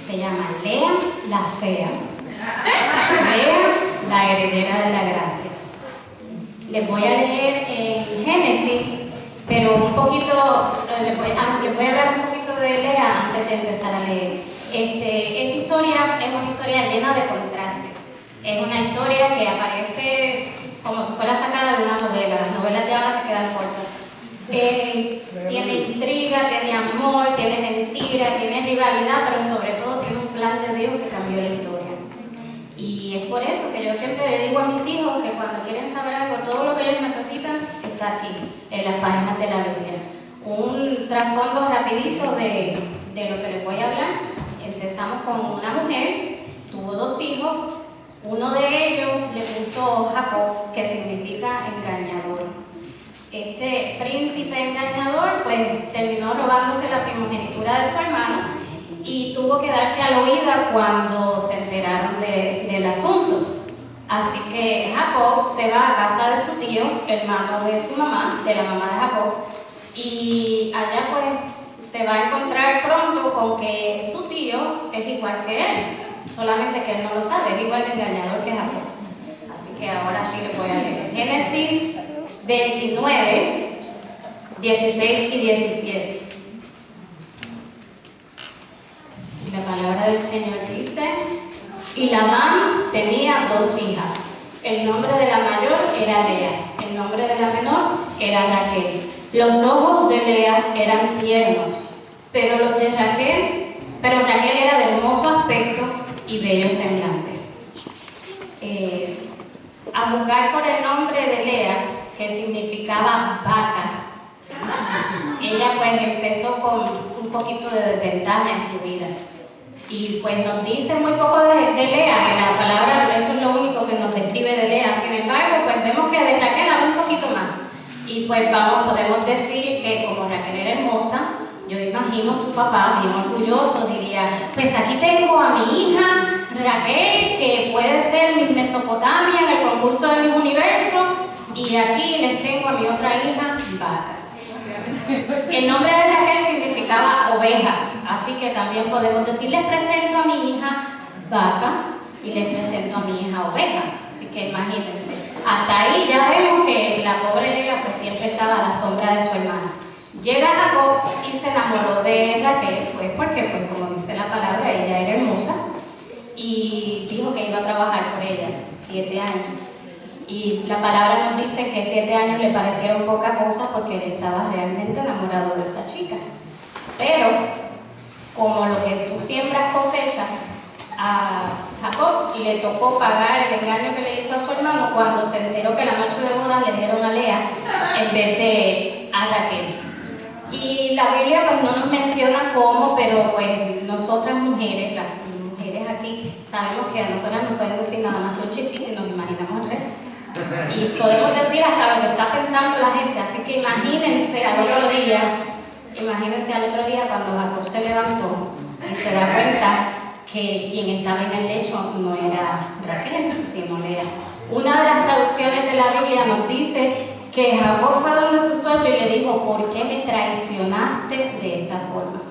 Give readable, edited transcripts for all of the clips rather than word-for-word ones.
Se llama Lea la fea, Lea la heredera de la gracia. Les voy a leer en Génesis, pero un poquito, les voy a hablar un poquito de Lea antes de empezar a leer. Esta historia es una historia llena de contrastes. Es una historia que aparece como si fuera sacada de una novela. Las novelas de ahora se quedan cortas. Tiene intriga, tiene amor, tiene mentira, tiene rivalidad, pero sobre todo tiene un plan de Dios que cambió la historia. Y es por eso que yo siempre le digo a mis hijos que cuando quieren saber algo, todo lo que ellos necesitan está aquí, en las páginas de la Biblia. Un trasfondo rapidito de lo que les voy a hablar. Empezamos con una mujer, tuvo 2 hijos, uno de ellos le puso Jacob, que significa engañador. Este príncipe engañador pues terminó robándose la primogenitura de su hermano y tuvo que darse a la huida cuando se enteraron del asunto. Así que Jacob se va a casa de su tío, hermano de su mamá, de la mamá de Jacob, y allá pues se va a encontrar pronto con que su tío es igual que él, solamente que él no lo sabe, es igual de engañador que Jacob. Así que ahora sí le voy a leer. Génesis 29, 16 y 17. La palabra del Señor dice: y Labán tenía 2 hijas. El nombre de la mayor era Lea, el nombre de la menor era Raquel. Los ojos de Lea eran tiernos, pero Raquel era de hermoso aspecto y bello semblante. A juzgar por el nombre de Lea, que significaba vaca, ella pues empezó con un poquito de desventaja en su vida. Y pues nos dice muy poco de Lea, en la palabra, eso es lo único que nos describe de Lea. Sin embargo, pues vemos que de Raquel habla un poquito más. Y pues podemos decir que como Raquel era hermosa, yo imagino su papá, bien orgulloso, diría: pues aquí tengo a mi hija Raquel, que puede ser Miss Mesopotamia en el concurso de Miss Universo, y aquí les tengo a mi otra hija, Vaca. El nombre de Raquel significaba oveja, así que también podemos decir: les presento a mi hija Vaca y les presento a mi hija Oveja. Así que imagínense, hasta ahí ya vemos que la pobre Lea pues siempre estaba a la sombra de su hermana. Llega Jacob y se enamoró de Raquel, pues porque, pues como dice la palabra, ella era hermosa, y dijo que iba a trabajar por ella 7 años. Y la palabra nos dice que 7 años le parecieron poca cosa porque él estaba realmente enamorado de esa chica. Pero, como lo que tú siembras cosechas, a Jacob le tocó pagar el engaño que le hizo a su hermano cuando se enteró que la noche de bodas le dieron a Lea en vez de a Raquel. Y la Biblia pues no nos menciona cómo, pero pues nosotras mujeres, las mujeres aquí, sabemos que a nosotras no podemos decir nada más que un chispito y nos imaginamos el resto. Y podemos decir hasta lo que está pensando la gente. Así que imagínense al otro día cuando Jacob se levantó y se da cuenta que quien estaba en el lecho no era Raquel, sino Lea. Una de las traducciones de la Biblia nos dice que Jacob fue donde su suegro y le dijo: ¿por qué me traicionaste de esta forma?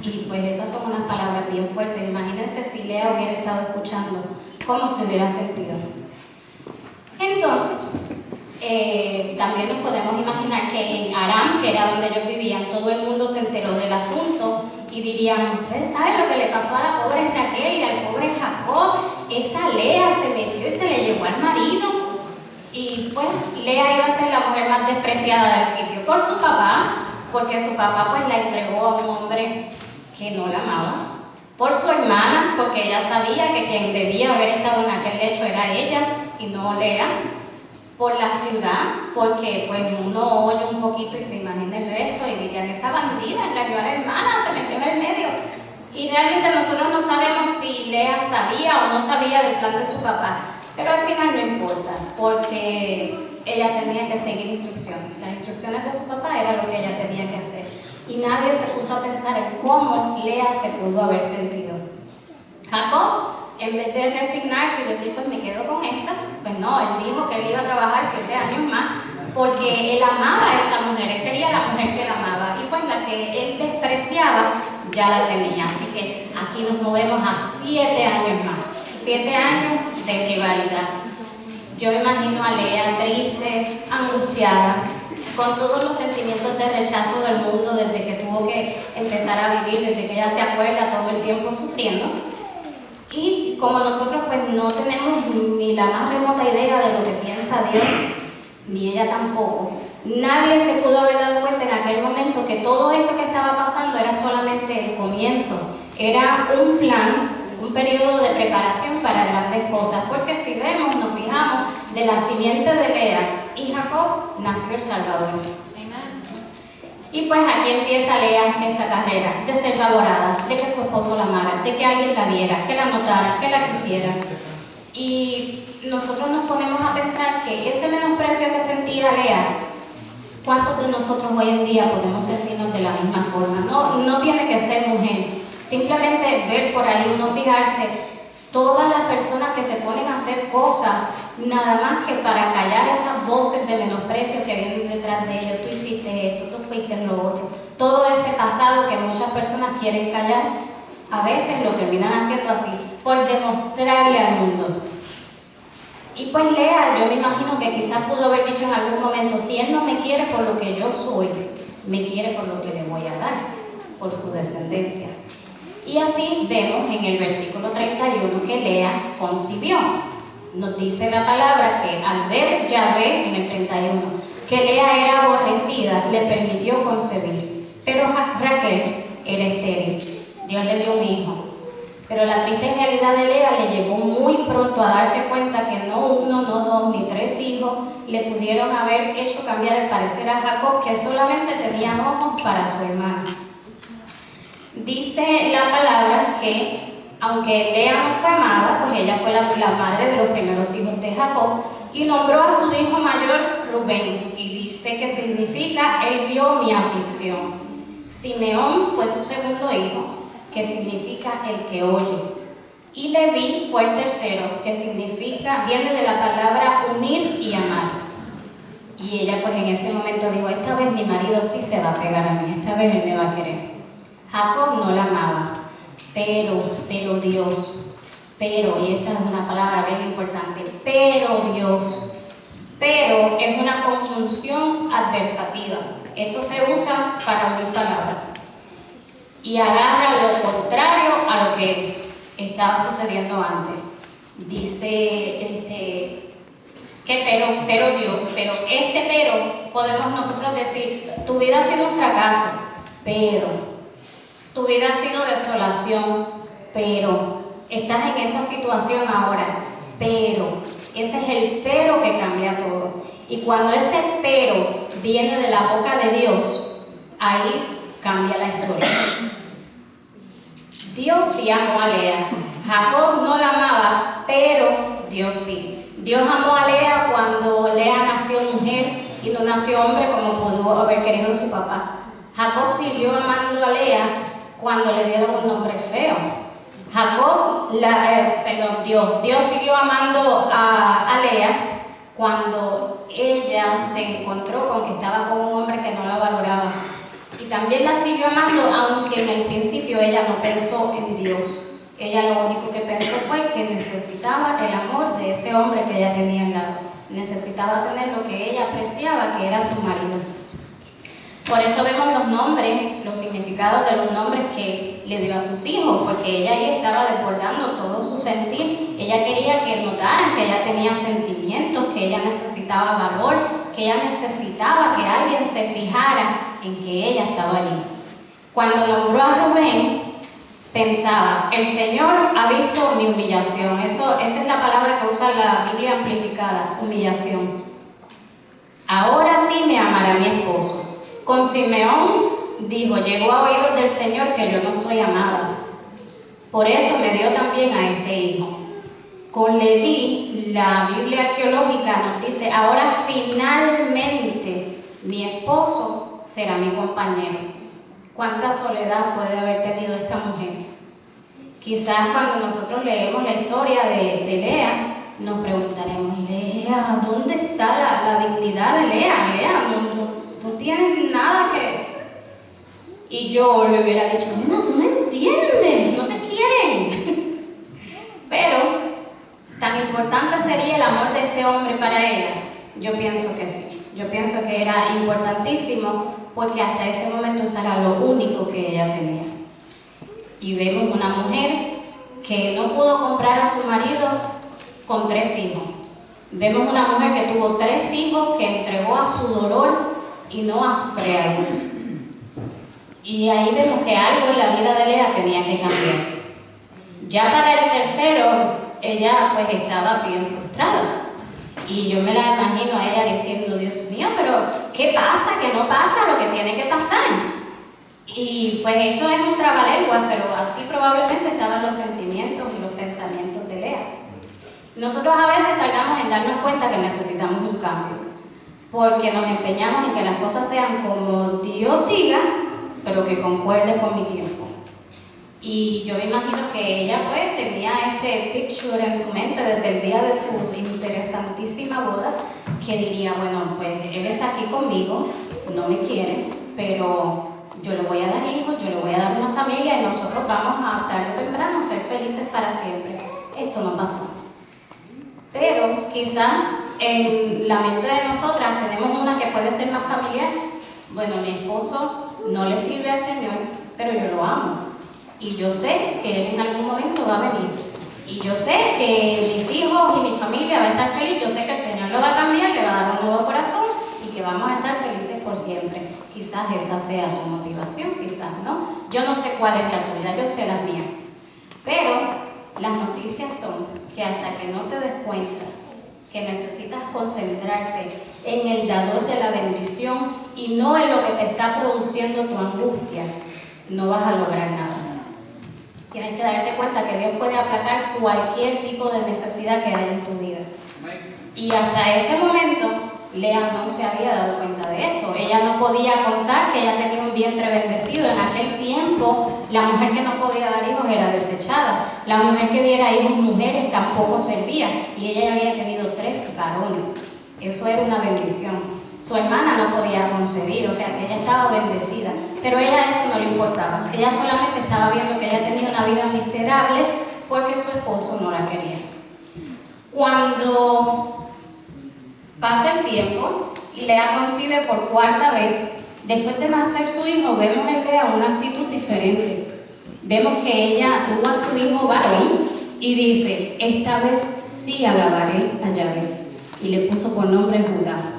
Y pues esas son unas palabras bien fuertes. Imagínense si Lea hubiera estado escuchando, cómo se hubiera sentido. Entonces, también nos podemos imaginar que en Aram, que era donde ellos vivían, todo el mundo se enteró del asunto y dirían: ustedes saben lo que le pasó a la pobre Raquel y al pobre Jacob. Esa Lea se metió y se le llevó al marido. Y pues Lea iba a ser la mujer más despreciada del sitio por su papá, porque su papá pues la entregó a un hombre que no la amaba. Por su hermana, porque ella sabía que quien debía haber estado en aquel lecho era ella y no Lea. Por la ciudad, porque pues uno oye un poquito y se imagina el resto y dirían: esa bandida engañó a la hermana, se metió en el medio. Y realmente nosotros no sabemos si Lea sabía o no sabía del plan de su papá, pero al final no importa, porque ella tenía que seguir instrucciones. Las instrucciones de su papá era lo que ella tenía que hacer. Y nadie se puso a pensar en cómo Lea se pudo haber sentido. Jacob, en vez de resignarse y decir: pues me quedo con esta, pues no, él dijo que él iba a trabajar 7 años más, porque él amaba a esa mujer, él quería a la mujer que él amaba, y pues la que él despreciaba ya la tenía. Así que aquí nos movemos a 7 años más, 7 años de rivalidad. Yo imagino a Lea triste, angustiada, con todos los sentimientos de rechazo del mundo desde que tuvo que empezar a vivir, desde que ella se acuerda, todo el tiempo sufriendo. Y como nosotros pues no tenemos ni la más remota idea de lo que piensa Dios, ni ella tampoco, nadie se pudo haber dado cuenta en aquel momento que todo esto que estaba pasando era solamente el comienzo, era un plan, un periodo de preparación para grandes cosas, porque si vemos, nos fijamos, de la simiente de Lea y Jacob nació el Salvador. Y pues aquí empieza Lea esta carrera de ser valorada, de que su esposo la amara, de que alguien la viera, que la notara, que la quisiera. Y nosotros nos ponemos a pensar que ese menosprecio que sentía Lea, ¿cuántos de nosotros hoy en día podemos sentirnos de la misma forma? No tiene que ser mujer, simplemente ver por ahí, uno fijarse, todas las personas que se ponen a hacer cosas, nada más que para callar esas voces de menosprecio que vienen detrás de ellos. Tú hiciste esto, tú fuiste lo otro. Todo ese pasado que muchas personas quieren callar, a veces lo terminan haciendo así, por demostrarle al mundo. Y pues Lea, yo me imagino que quizás pudo haber dicho en algún momento, si él no me quiere por lo que yo soy, me quiere por lo que le voy a dar, por su descendencia. Y así vemos en el versículo 31 que Lea concibió. Nos dice la palabra que al ver Yahvé en el 31, que Lea era aborrecida, le permitió concebir. Pero Raquel era estéril. Dios le dio un hijo. Pero la triste realidad de Lea le llevó muy pronto a darse cuenta que no uno, no dos, ni 3 hijos le pudieron haber hecho cambiar el parecer a Jacob, que solamente tenía ojos para su hermano. Dice la palabra que, aunque Lea no fue amada, pues ella fue la madre de los primeros hijos de Jacob, y nombró a su hijo mayor Rubén, y dice que significa, él vio mi aflicción. Simeón fue su segundo hijo, que significa el que oye. Y Leví fue el tercero, que significa, viene de la palabra unir y amar. Y ella pues en ese momento dijo, esta vez mi marido sí se va a pegar a mí, esta vez él me va a querer. Jacob no la amaba, pero Dios, y esta es una palabra bien importante, pero Dios, pero es una conjunción adversativa. Esto se usa para unir palabras y agarra lo contrario a lo que estaba sucediendo antes. Dice que pero Dios, pero podemos nosotros decir, tu vida ha sido un fracaso, pero tu vida ha sido desolación, pero estás en esa situación ahora, pero ese es el pero que cambia todo. Y cuando ese pero viene de la boca de Dios, ahí cambia la historia. Dios sí amó a Lea. Jacob no la amaba, pero Dios sí. Dios amó a Lea cuando Lea nació mujer y no nació hombre como pudo haber querido su papá. Jacob siguió amando a Lea cuando le dieron un nombre feo. Dios siguió amando a Lea cuando ella se encontró con que estaba con un hombre que no la valoraba. Y también la siguió amando, aunque en el principio ella no pensó en Dios. Ella lo único que pensó fue que necesitaba el amor de ese hombre que ella tenía al lado. Necesitaba tener lo que ella apreciaba, que era su marido. Por eso vemos los nombres, los significados de los nombres que le dio a sus hijos, porque ella ahí estaba desbordando todo su sentir. Ella quería que notaran que ella tenía sentimientos, que ella necesitaba valor, que ella necesitaba que alguien se fijara en que ella estaba allí. Cuando nombró a Rubén, pensaba, el Señor ha visto mi humillación. Esa es la palabra que usa la Biblia amplificada, humillación. Ahora sí me amará mi esposo. Con Simeón dijo, llegó a oídos del Señor que yo no soy amada. Por eso me dio también a este hijo. Con Leví, la Biblia arqueológica nos dice, ahora finalmente mi esposo será mi compañero. ¿Cuánta soledad puede haber tenido esta mujer? Quizás cuando nosotros leemos la historia de Lea, nos preguntaremos, Lea, ¿dónde está la dignidad de Lea? Lea, no tienes nada que... Y yo le hubiera dicho, nena, tú no importante sería el amor de este hombre para ella? Yo pienso que sí. Yo pienso que era importantísimo porque hasta ese momento eso era lo único que ella tenía. Y vemos una mujer que no pudo comprar a su marido con 3 hijos. Vemos una mujer que tuvo 3 hijos, que entregó a su dolor y no a su creador. Y ahí vemos que algo en la vida de Lea tenía que cambiar. Ya para el tercero, ella pues estaba bien frustrada. Y yo me la imagino a ella diciendo, Dios mío, pero ¿qué pasa? ¿Qué no pasa lo que tiene que pasar? Y pues esto es un trabalenguas, pero así probablemente estaban los sentimientos y los pensamientos de Lea. Nosotros a veces tardamos en darnos cuenta que necesitamos un cambio, porque nos empeñamos en que las cosas sean como Dios diga, pero que concuerde con mi tiempo. Y yo me imagino que ella pues tenía este picture en su mente desde el día de su interesantísima boda, que diría, bueno, pues él está aquí conmigo, no me quiere, pero yo le voy a dar hijos, yo le voy a dar una familia y nosotros vamos a tarde o temprano ser felices para siempre. Esto no pasó. Pero quizás en la mente de nosotras tenemos una que puede ser más familiar. Bueno, mi esposo no le sirve al Señor, pero yo lo amo. Y yo sé que Él en algún momento va a venir. Y yo sé que mis hijos y mi familia va a estar feliz. Yo sé que el Señor lo va a cambiar, le va a dar un nuevo corazón y que vamos a estar felices por siempre. Quizás esa sea tu motivación, quizás no. Yo no sé cuál es la tuya, yo sé las mías. Pero las noticias son que hasta que no te des cuenta que necesitas concentrarte en el dador de la bendición y no en lo que te está produciendo tu angustia, no vas a lograr nada. Tienes que darte cuenta que Dios puede aplacar cualquier tipo de necesidad que haya en tu vida. Y hasta ese momento, Lea no se había dado cuenta de eso. Ella no podía contar que ella tenía un vientre bendecido. En aquel tiempo, la mujer que no podía dar hijos era desechada. La mujer que diera hijos mujeres tampoco servía. Y ella ya había tenido 3 varones. Eso era una bendición. Su hermana no podía concebir, o sea que ella estaba bendecida. Pero a ella eso no le importaba. Ella solamente estaba viendo que ella tenía una vida miserable porque su esposo no la quería. Cuando pasa el tiempo y Lea concibe por 4ª vez, después de nacer su hijo, vemos en Lea una actitud diferente. Vemos que ella tuvo a su hijo varón y dice, esta vez sí alabaré a Yahvé. Y le puso por nombre Judá.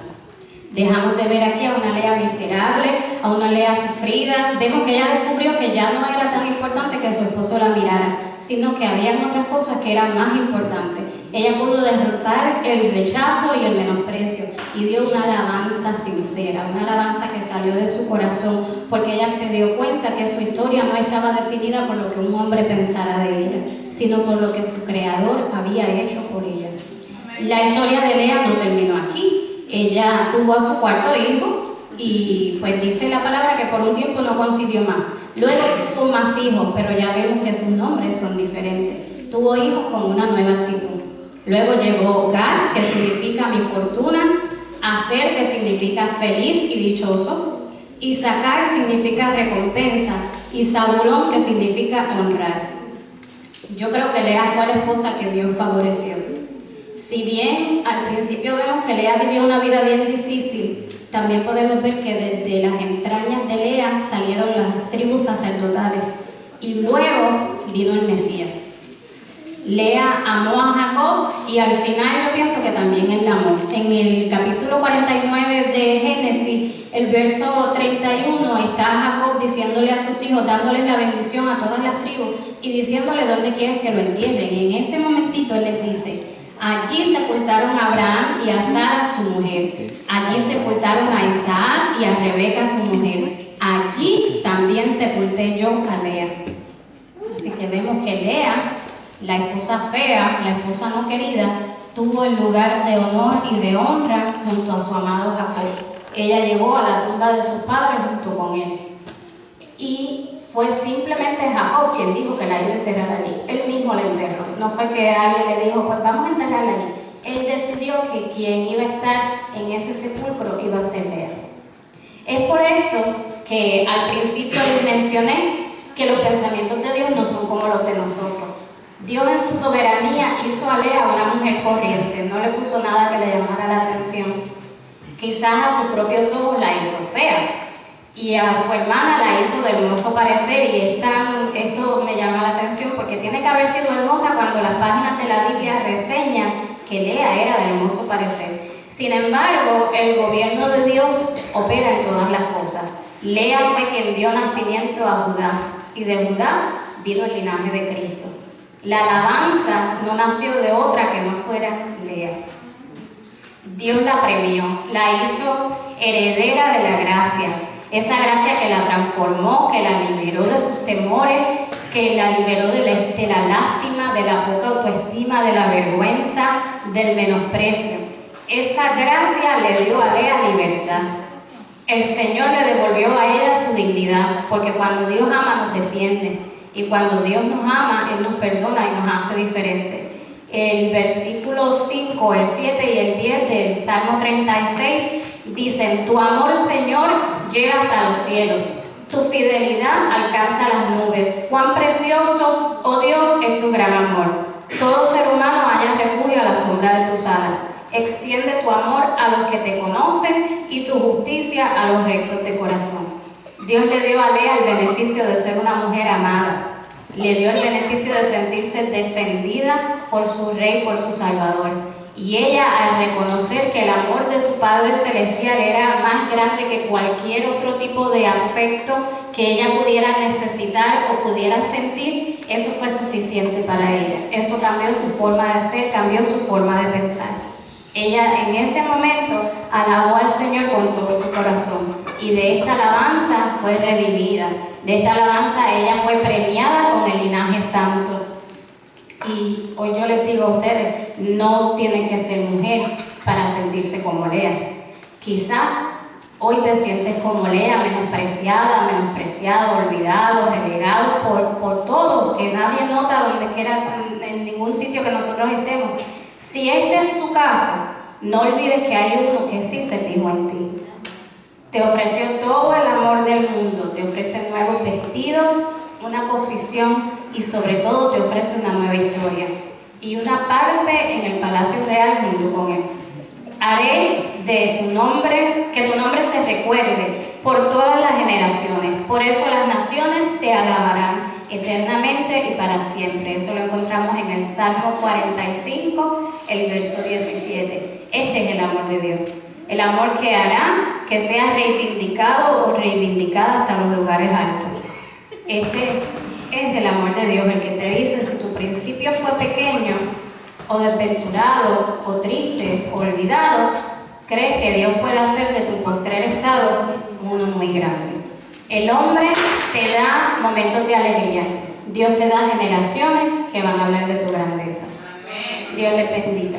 Dejamos de ver aquí a una Lea miserable, a una Lea sufrida. Vemos que ella descubrió que ya no era tan importante que su esposo la mirara, sino que habían otras cosas que eran más importantes. Ella pudo derrotar el rechazo y el menosprecio y dio una alabanza sincera, una alabanza que salió de su corazón, porque ella se dio cuenta que su historia no estaba definida por lo que un hombre pensara de ella, sino por lo que su creador había hecho por ella. La historia de Lea no terminó aquí. Ella tuvo a su 4º hijo y pues dice la palabra que por un tiempo no concibió más. Luego tuvo más hijos, pero ya vemos que sus nombres son diferentes. Tuvo hijos con una nueva actitud. Luego llegó Gad, que significa mi fortuna, Aser, que significa feliz y dichoso, Isaacar significa recompensa y Zabulón, que significa honrar. Yo creo que Lea fue la esposa que Dios favoreció. Si bien al principio vemos que Lea vivió una vida bien difícil, también podemos ver que desde las entrañas de Lea salieron las tribus sacerdotales y luego vino el Mesías. Lea amó a Jacob y al final yo pienso que también él la amó. En el capítulo 49 de Génesis, el verso 31, está Jacob diciéndole a sus hijos, dándoles la bendición a todas las tribus y diciéndole dónde quieren que lo entierren. Y en ese momentito él les dice, allí sepultaron a Abraham y a Sara su mujer. Allí sepultaron a Isaac y a Rebeca su mujer. Allí también sepulté yo a Lea. Así que vemos que Lea, la esposa fea, la esposa no querida, tuvo el lugar de honor y de honra junto a su amado Jacob. Ella llegó a la tumba de sus padres junto con él. Y fue simplemente Jacob quien dijo que la iba a enterrar allí. Él mismo la enterró. No fue que alguien le dijo, pues vamos a enterrarla allí. Él decidió que quien iba a estar en ese sepulcro iba a ser Lea. Es por esto que al principio les mencioné que los pensamientos de Dios no son como los de nosotros. Dios en su soberanía hizo a Lea una mujer corriente, no le puso nada que le llamara la atención. Quizás a sus propios ojos la hizo fea y a su hermana la hizo de hermoso parecer, y esto me llama la atención porque tiene que haber sido hermosa cuando las páginas de la Biblia reseñan que Lea era de hermoso parecer. Sin embargo, el gobierno de Dios opera en todas las cosas. Lea fue quien dio nacimiento a Judá, y de Judá vino el linaje de Cristo. La alabanza no nació de otra que no fuera Lea. Dios la premió, la hizo heredera de la gracia, esa gracia que la transformó, que la liberó de sus temores, que la liberó de la lástima, de la poca autoestima, de la vergüenza, del menosprecio. Esa gracia le dio a Lea libertad. El Señor le devolvió a ella su dignidad, porque cuando Dios ama nos defiende, y cuando Dios nos ama, Él nos perdona y nos hace diferentes. El versículo 5, el 7 y el 10 del Salmo 36 dicen: tu amor, Señor, llega hasta los cielos, tu fidelidad alcanza las nubes. Cuán precioso, oh Dios, es tu gran amor. Todo ser humano halla refugio a la sombra de tus alas. Extiende tu amor a los que te conocen y tu justicia a los rectos de corazón. Dios le dio a Lea el beneficio de ser una mujer amada. Le dio el beneficio de sentirse defendida por su Rey, por su Salvador. Y ella, al reconocer que el amor de su Padre Celestial era más grande que cualquier otro tipo de afecto que ella pudiera necesitar o pudiera sentir, eso fue suficiente para ella. Eso cambió su forma de ser, cambió su forma de pensar. Ella en ese momento alabó al Señor con todo su corazón, y de esta alabanza fue redimida. De esta alabanza ella fue premiada con el linaje santo. Y hoy yo les digo a ustedes, no tienen que ser mujer para sentirse como Lea. Quizás hoy te sientes como Lea, menospreciada, menospreciado, olvidado, relegado por todo, que nadie nota donde quiera, en ningún sitio que nosotros estemos. Si este es su caso, no olvides que hay uno que sí se fijó en ti. Te ofreció todo el amor del mundo, te ofrece nuevos vestidos, una posición, y sobre todo te ofrece una nueva historia y una parte en el Palacio Real junto con él. Haré de tu nombre, que tu nombre se recuerde por todas las generaciones. Por eso las naciones te alabarán eternamente y para siempre. Eso lo encontramos en el Salmo 45, el verso 17. Este es el amor de Dios. El amor que hará que seas reivindicado o reivindicada hasta los lugares altos. Este es el amor de Dios, el que te dice: si tu principio fue pequeño, o desventurado, o triste, o olvidado, crees que Dios puede hacer de tu postrer estado uno muy grande. El hombre te da momentos de alegría. Dios te da generaciones que van a hablar de tu grandeza. Dios les bendiga.